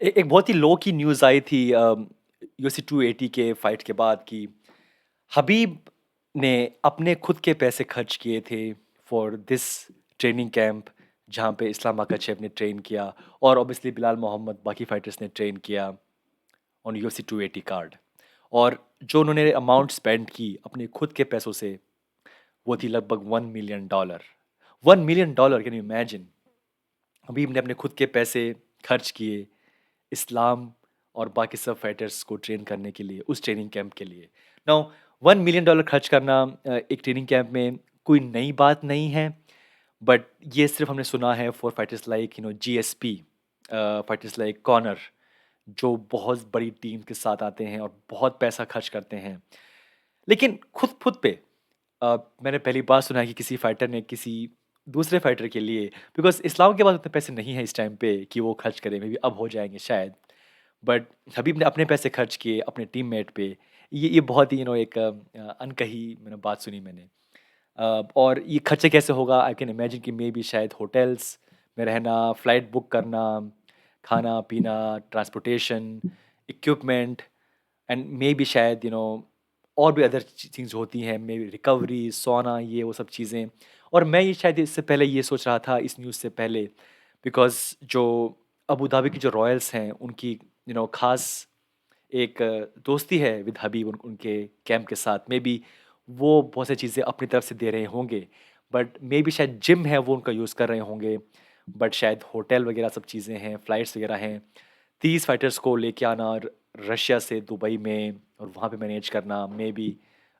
एक बहुत ही लो की न्यूज़ आई थी यूएफसी 280 के फाइट के बाद कि हबीब ने अपने खुद के पैसे खर्च किए थे फॉर दिस ट्रेनिंग कैंप जहाँ पे इस्लाम माकाचेव ने ट्रेन किया और ऑब्वियसली बिलाल मोहम्मद बाकी फाइटर्स ने ट्रेन किया ऑन यूएफसी 280 कार्ड। और जो उन्होंने अमाउंट स्पेंड की अपने खुद के पैसों से वो थी लगभग $1 million. $1 million, can you imagine? Habib ने अपने खुद के पैसे खर्च किए इस्लाम और बाकी सब फाइटर्स को ट्रेन करने के लिए उस ट्रेनिंग कैंप के लिए। नाउ $1 मिलियन खर्च करना एक ट्रेनिंग कैंप में कोई नई बात नहीं है, बट ये सिर्फ हमने सुना है for fighters like GSP, fighters like Conor, जो बहुत बड़ी टीम के साथ आते हैं और बहुत पैसा खर्च करते हैं। लेकिन खुद खुद पे मैंने पहली बार सुना है कि किसी फाइटर ने किसी दूसरे फाइटर के लिए, बिकॉज इस्लाम के पास उतने पैसे नहीं हैं इस टाइम पे कि वो खर्च करें, मे बी अब हो जाएंगे शायद। बट हबीब ने अपने पैसे खर्च किए अपने टीममेट पे। ये बहुत ही एक अनकही मैंने बात सुनी मैंने। और ये खर्चे कैसे होगा? आई कैन इमेजिन कि मे बी शायद होटल्स में रहना, फ्लाइट बुक करना, खाना पीना, transportation, equipment, and may be शायद और भी अदर थिंग्स होती हैं, मे बी रिकवरी, सोना, ये वो सब चीज़ें। और मैं ये शायद इससे पहले ये सोच रहा था इस न्यूज़ से पहले, बिकॉज़ जो अबू धाबी की जो रॉयल्स हैं उनकी ख़ास एक दोस्ती है विद हबीब उनके कैंप के साथ। मे बी वो बहुत सारी चीज़ें अपनी तरफ से दे रहे होंगे, बट मे बी शायद जिम है वो उनका यूज़ कर रहे होंगे, बट शायद होटल वगैरह सब चीज़ें हैं, फ्लाइट्स वगैरह हैं। 30 फाइटर्स को लेके आना रशिया से दुबई में और वहाँ पे मैनेज करना, maybe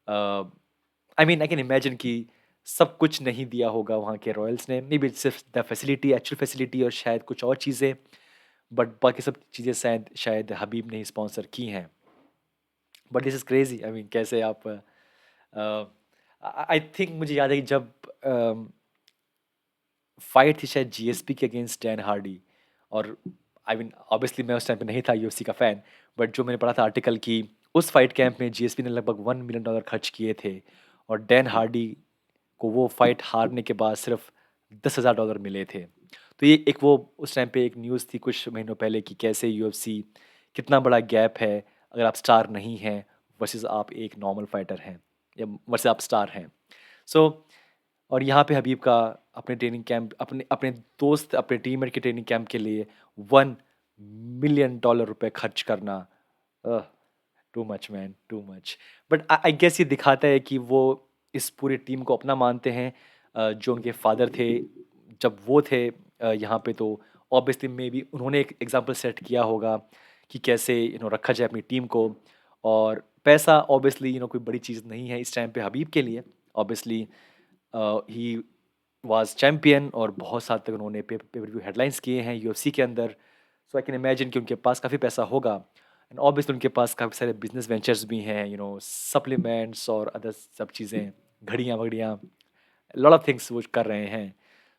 I mean I can imagine कि सब कुछ नहीं दिया होगा वहाँ के रॉयल्स ने, मे बी सिर्फ द फैसिलिटी, एक्चुअल फैसिलिटी, और शायद कुछ और चीज़ें, बट बाकी सब चीज़ें शायद शायद हबीब ने ही स्पॉन्सर की हैं। But this is crazy, I mean कैसे आप आई थिंक मुझे याद है कि जब फाइट थी शायद जीएसपी के अगेंस्ट डैन हार्डी, और आई मीन ऑब्वियसली मैं उस टाइम पे नहीं था यूएफसी का फ़ैन, बट जो मैंने पढ़ा था आर्टिकल कि उस फाइट कैंप में जीएसपी ने लगभग $1 मिलियन खर्च किए थे, और डैन हार्डी को वो फाइट हारने के बाद सिर्फ $10,000 मिले थे। तो ये एक वो उस टाइम पे एक न्यूज़ थी कुछ महीनों पहले कि कैसे यूएफसी, कितना बड़ा गैप है अगर आप स्टार नहीं हैं वर्सेस आप एक नॉर्मल फाइटर हैं, या वर्सेस आप स्टार हैं। सो और यहाँ पे हबीब का अपने ट्रेनिंग कैंप, अपने अपने दोस्त, अपने टीममेट के ट्रेनिंग कैंप के लिए $1 मिलियन रुपए खर्च करना, too much man, too much. But I guess ये दिखाता है कि वो इस पूरी टीम को अपना मानते हैं। जो उनके फादर थे जब वो थे यहाँ पे, तो ऑब्वियसली मे बी उन्होंने एक एग्जाम्पल सेट किया होगा कि कैसे रखा जाए अपनी टीम को। और पैसा ऑब्वियसली कोई बड़ी चीज़ नहीं है इस टाइम पे हबीब के लिए। ऑब्वियसली ही वाज चैंपियन और बहुत साल तक उन्होंने पेपर व्यू हेडलाइंस किए हैं यूएफसी के अंदर। सो आई कैन इमेजिन कि उनके पास काफ़ी पैसा होगा, एंड ऑब्वियसली उनके पास काफ़ी सारे बिजनेस वेंचर्स भी हैं, सप्लीमेंट्स और अदर सब चीज़ें, घड़ियाँ वड़ियाँ, लॉट ऑफ थिंग्स वो कर रहे हैं।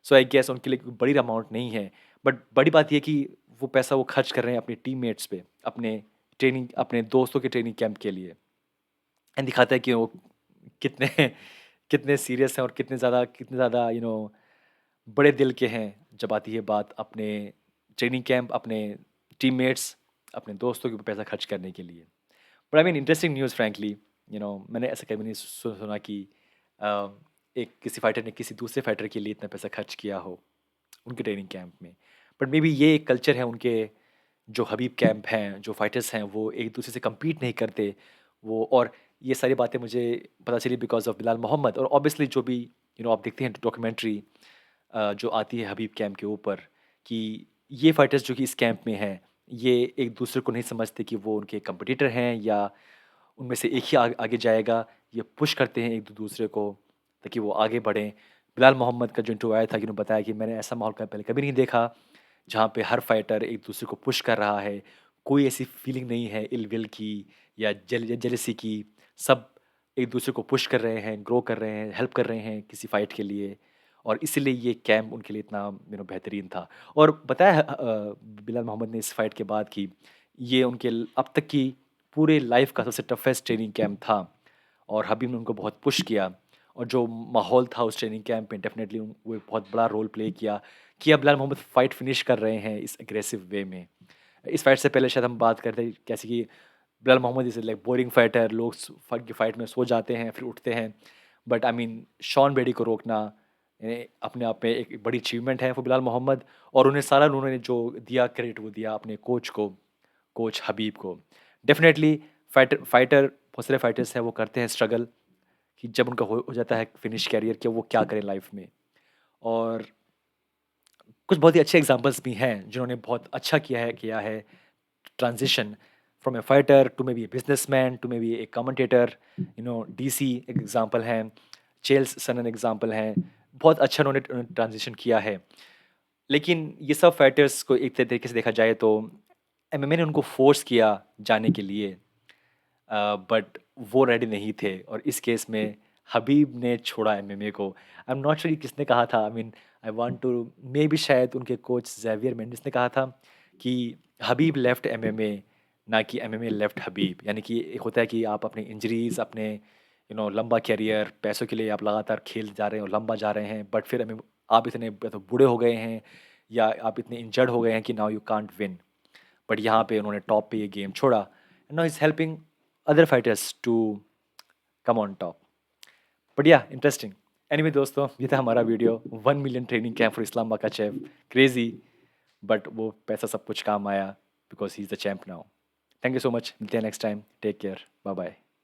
सो आई गेस उनके लिए कोई बड़ी अमाउंट नहीं है, बट बड़ी बात ये कि वो पैसा वो खर्च कर रहे हैं अपने टीममेट्स पे, अपने ट्रेनिंग, अपने दोस्तों के ट्रेनिंग कैंप के लिए। एंड दिखाता है कि वो कितने कितने सीरियस हैं और कितने ज़्यादा बड़े दिल के हैं जब आती है बात अपने ट्रेनिंग कैंप, अपने टीममेट्स, अपने दोस्तों के ऊपर पैसा खर्च करने के लिए। But I mean interesting news frankly, मैंने ऐसा कभी नहीं सुना कि अ, एक किसी फाइटर ने किसी दूसरे फाइटर के लिए इतना पैसा खर्च किया हो उनके ट्रेनिंग कैंप में। बट मे बी ये एक कल्चर है उनके, जो हबीब कैंप हैं, जो फाइटर्स हैं, वो एक दूसरे से compete नहीं करते। वो और ये सारी बातें मुझे पता चली बिकॉज़ ऑफ बिलाल मोहम्मद, और ऑब्वियसली जो भी आप देखते हैं डॉक्यूमेंट्री जो आती है हबीब कैंप के ऊपर, कि ये फाइटर्स जो कि इस कैंप में हैं, ये एक दूसरे को नहीं समझते कि वो उनके कॉम्पिटिटर हैं या उनमें से एक ही आगे जाएगा। ये पुश करते हैं एक दूसरे को ताकि वो आगे बढ़ें। बिलाल मोहम्मद का जो इंटरव्यू आया था कि उन्होंने बताया कि मैंने ऐसा माहौल पहले कभी नहीं देखा, जहाँ पे हर फाइटर एक दूसरे को पुश कर रहा है। कोई ऐसी फीलिंग नहीं है इल विल की या जेलसी की। सब एक दूसरे को पुश कर रहे हैं, ग्रो कर रहे हैं, हेल्प कर रहे हैं किसी फाइट के लिए, और इसीलिए ये कैंप उनके लिए इतना बेहतरीन था। और बताया बिलाल मोहम्मद ने इस फाइट के बाद कि ये उनके अब तक की पूरे लाइफ का सबसे टफेस्ट ट्रेनिंग कैंप था, और हबीब ने उनको बहुत पुश किया। और जो माहौल था उस ट्रेनिंग कैंप में, डेफिनेटली वो एक बहुत बड़ा रोल प्ले किया कि अब बिलाल मोहम्मद फाइट फिनिश कर रहे हैं इस एग्रेसिव वे में। इस फाइट से पहले शायद हम बात करते कैसे कि Belal Muhammad is like boring fighter, लोग फाइट की फाइट में सो जाते हैं फिर उठते हैं। But I mean Sean Brady को रोकना अपने आप में एक बड़ी अचीवमेंट है वो बिलाल मोहम्मद। और उन्हें सारा उन्होंने जो दिया क्रेडिट वो दिया अपने कोच को, कोच हबीब को। डेफिनेटली फाइटर फाइटर बहुत सारे फाइटर्स हैं वो करते हैं स्ट्रगल कि जब उनका हो जाता है फिनिश कैरियर कि वो क्या करें लाइफ में। और कुछ बहुत ही अच्छे एग्जांपल्स भी हैं जिन्होंने बहुत अच्छा किया है transition from a fighter to maybe a businessman to maybe a commentator. DC एक एग्जांपल हैं, चेल्स सनन एग्जांपल हैं। बहुत अच्छा उन्होंने ट्रांजिशन किया है। लेकिन ये सब फाइटर्स को एक तरीके से देखा जाए तो एमएमए ने उनको फोर्स किया जाने के लिए, बट वो रेडी नहीं थे। और इस केस में हबीब ने छोड़ा एमएमए को। आई एम नॉट श्योर किसने कहा था। I mean I want to maybe शायद उनके कोच जेवियर मेंडिस ने कहा था कि हबीब लेफ्ट एमएमए, ना कि एमएमए लेफ्ट हबीब। यानी कि एक होता है कि आप अपने इंजरीज, अपने लंबा कैरियर, पैसों के लिए आप लगातार खेल जा रहे हैं और लंबा जा रहे हैं, बट फिर आप इतने तो बूढ़े हो गए हैं या आप इतने इंजर्ड हो गए हैं कि now you can't win. But यहाँ पे उन्होंने टॉप पे ये गेम छोड़ा and now is helping other fighters to come on top. But yeah interesting. Anyway दोस्तों, ये था हमारा video 1 million training camp for Islam Makhachev. Crazy, but वो पैसा सब कुछ काम आया because he is the champ now. Thank you so much, मिलते हैं next time. Take care, bye bye.